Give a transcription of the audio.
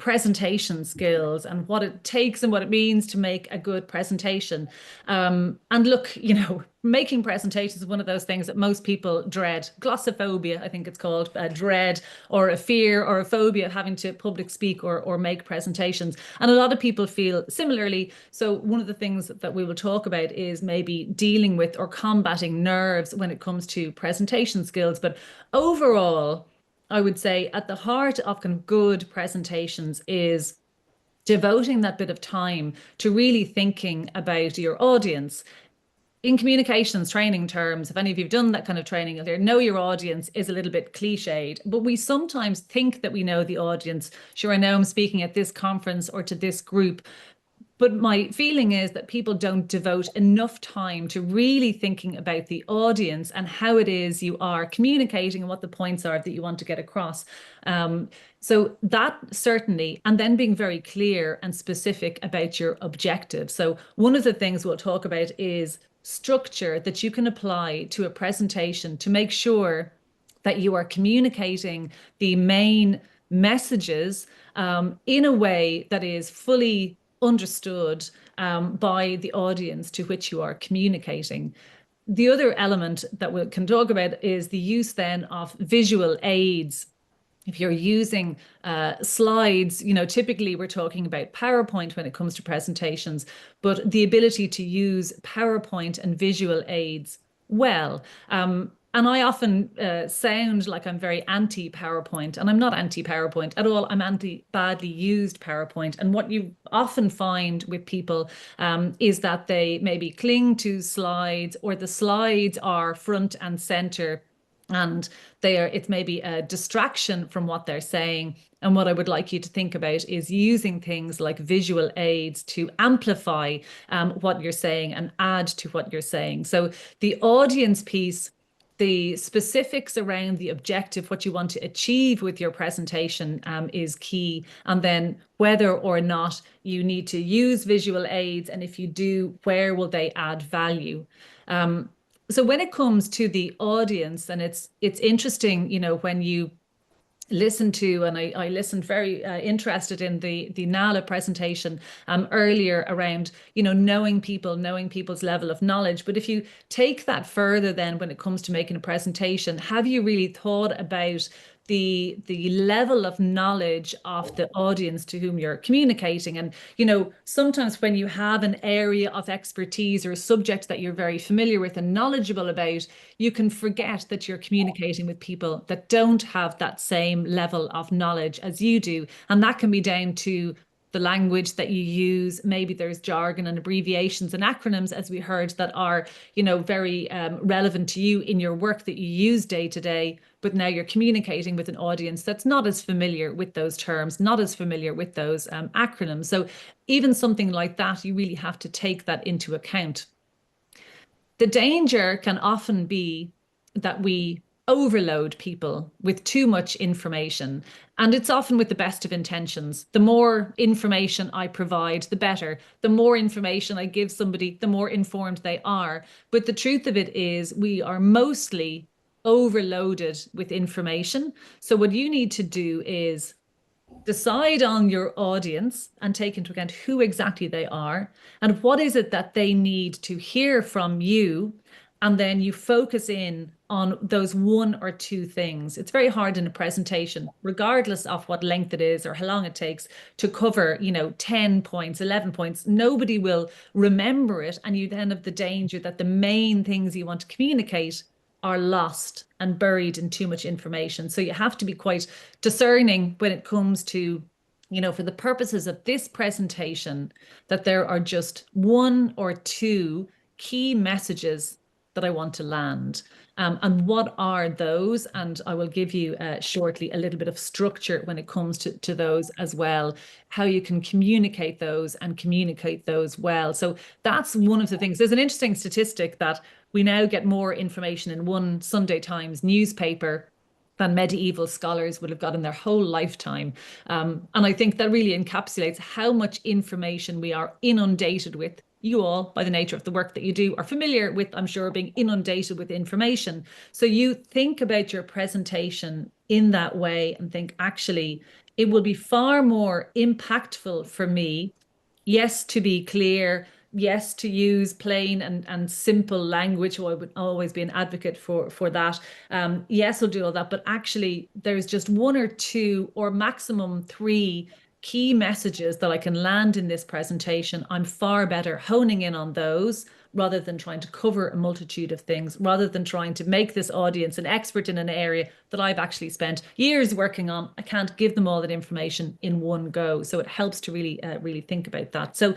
presentation skills and what it takes and what it means to make a good presentation. And look, making presentations is one of those things that most people dread. Glossophobia, I think it's called, dread or a fear or a phobia of having to public speak or make presentations. And a lot of people feel similarly. So one of the things that we will talk about is maybe dealing with or combating nerves when it comes to presentation skills. But overall, I would say at the heart of kind of good presentations is devoting that bit of time to really thinking about your audience. In communications training terms, if any of you've done that kind of training, you'll hear know your audience is a little bit cliched, but we sometimes think that we know the audience. Sure, I know I'm speaking at this conference or to this group, but my feeling is that people don't devote enough time to really thinking about the audience and how it is you are communicating and what the points are that you want to get across. So that certainly, and then being very clear and specific about your objective. So one of the things we'll talk about is structure that you can apply to a presentation to make sure that you are communicating the main messages in a way that is fully understood by the audience to which you are communicating. The other element that we can talk about is the use then of visual aids. If you're using slides, typically we're talking about PowerPoint when it comes to presentations, but the ability to use PowerPoint and visual aids well. And I often sound like I'm very anti-PowerPoint, and I'm not anti-PowerPoint at all. I'm anti-badly used PowerPoint. And what you often find with people is that they maybe cling to slides, or the slides are front and center, and it's maybe a distraction from what they're saying. And what I would like you to think about is using things like visual aids to amplify what you're saying and add to what you're saying. So the audience piece, the specifics around the objective, what you want to achieve with your presentation is key. And then whether or not you need to use visual aids, and if you do, where will they add value? So when it comes to the audience, and it's interesting, when you listen to, and I listened very interested in the NALA presentation earlier around, knowing people, knowing people's level of knowledge. But if you take that further, then when it comes to making a presentation, have you really thought about the level of knowledge of the audience to whom you're communicating? And sometimes when you have an area of expertise or a subject that you're very familiar with and knowledgeable about, you can forget that you're communicating with people that don't have that same level of knowledge as you do. And that can be down to the language that you use. Maybe there's jargon and abbreviations and acronyms, as we heard, that are, very relevant to you in your work that you use day to day. But now you're communicating with an audience that's not as familiar with those terms, not as familiar with those acronyms. So even something like that, you really have to take that into account. The danger can often be that we overload people with too much information. And it's often with the best of intentions. The more information I provide, the better. The more information I give somebody, the more informed they are. But the truth of it is we are mostly overloaded with information. So what you need to do is decide on your audience and take into account who exactly they are and what is it that they need to hear from you. And then you focus in on those one or two things. It's very hard in a presentation, regardless of what length it is or how long it takes, to cover, 10 points, 11 points. Nobody will remember it. And you then have the danger that the main things you want to communicate are lost and buried in too much information. So you have to be quite discerning when it comes to, for the purposes of this presentation, that there are just one or two key messages that I want to land. And what are those? And I will give you shortly a little bit of structure when it comes to those as well, how you can communicate those and communicate those well. So that's one of the things. There's an interesting statistic that we now get more information in one Sunday Times newspaper than medieval scholars would have got in their whole lifetime. And I think that really encapsulates how much information we are inundated with. You all, by the nature of the work that you do, are familiar with, I'm sure, being inundated with information. So you think about your presentation in that way and think, actually, it will be far more impactful for me, yes, to be clear, yes, to use plain and simple language. So I would always be an advocate for that. Yes, I'll do all that, but actually, there's just one or two, or maximum three key messages that I can land in this presentation. I'm far better honing in on those rather than trying to cover a multitude of things, rather than trying to make this audience an expert in an area that I've actually spent years working on. I can't give them all that information in one go. So it helps to really, really think about that. So